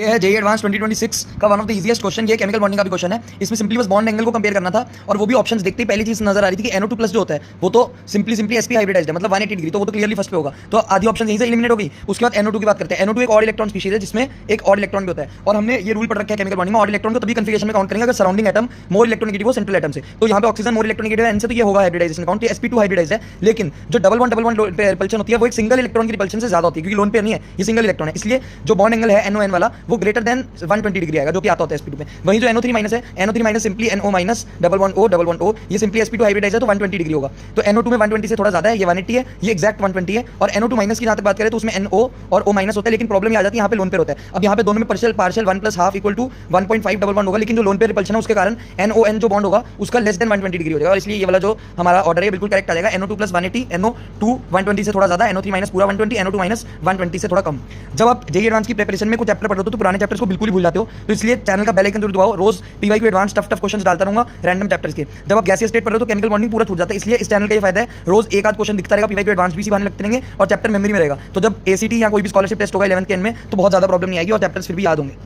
ये है JEE advance 2026 का one of the easiest question. ये केमिकल बॉन्डिंग का भी क्वेश्चन है। इसमें सिंपली बस बॉन्ड एंगल को कंपेयर करना था और वो भी ऑप्शंस देखते ही पहली चीज नजर आ रही थी कि NO2 प्लस जो होता है वो तो सिंपली sp हाइब्रिडाइज्ड है, मतलब 180 डिग्री, तो वो तो क्लियरली फर्स्ट पे होगा, तो आधी ऑप्शन यहीं से एलिमिनेट होगी। उसके बाद NO2 की बात करते हैं। NO2 एक ऑड इलेक्ट्रॉन स्पीशीज है जिसमें एक ऑड इलेक्ट्रॉन भी होता है, और हमने ये रूल पढ़ रखा है केमिकल बॉन्डिंग में, ऑड इलेक्ट्रॉन को तभी कन्फिगरेशन में काउंट करेंगे अगर सराउंडिंग एटम मोर इलेक्ट्रोनेगेटिव हो सेंट्रल एटम से। तो यहाँ पे ऑक्सीजन मोर इलेक्ट्रोनेगेटिव है, इनसे तो ये होगा हाइब्रिडाइजेशन काउंट, sp2 हाइब्रिडाइज्ड है। लेकिन जो डबल वन पे रिपल्शन होती है वो एक सिंगल इलेक्ट्रॉन की रिपल्शन से ज्यादा होती है, क्योंकि लोन पेयर नहीं है, ये सिंगल इलेक्ट्रॉन है, इसलिए जो बॉन्ड एंगल है NON वाला वो ग्रेटर देन 120 डिग्री आएगा, जो कि आता होता है sp2 में। वहीं जो NO3 माइनस है, NO3 minus simply NO minus double one O, ये सिंपली sp2 हाइब्रिडाइज्ड है तो 120 डिग्री होगा। तो NO2 में 120 से थोड़ा ज्यादा है, ये 180 है, ये एक्जैक्ट 120 है। और NO2 माइनस की जहां तक बात करें तो उसमें NO और O माइनस होता है, लेकिन प्रॉब्लम ये आ जाती है यहाँ पे लोन पेयर होता है। अब यहाँ पे दोनों में partial 1 plus half equal to 1.5 होगा, लेकिन जो लोन पेयर रिपल्शन है उसके कारण NON जो बॉन्ड होगा उसका लेस देन 120 डिग्री हो जाएगा, और इसलिए ये वाला जो हमारा ऑर्डर है बिल्कुल करेक्ट आ जाएगा। NO2 प्लस 180, NO2 120 से थोड़ा ज्यादा, NO3 माइनस पूरा 120, NO2 माइनस 120 से थोड़ा कम। जब आप जेईई एडवांस की प्रिपरेशन में कुछ चैप्टर पढ़ते हो तो पुराने चैप्टर्स को बिल्कुल ही भूल जाते हो, तो इसलिए चैनल का बेल आइकन जरूर दबाओ। रोज PYQ एडवांस टफ क्वेश्चंस डालता रहूंगा रैंडम चैप्टर्स के। जब आप गैसीय स्टेट पढ़ रहे हो तो केमिकल बॉन्डिंग पूरा छूट जाता है, इसलिए इस चैनल का ये फायदा है, रोज एक आध क्वेश्चन दिखता रहेगा, PYQ एडवांस भी इसी बहाने लगते रहेंगे और चैप्टर मेमोरी में रहेगा। तो जब ACT या कोई भी स्कॉलरशिप टेस्ट होगा 11th के एंड में तो बहुत ज्यादा प्रॉब्लम नहीं आएगी और चैप्टर्स फिर भी याद होंगे।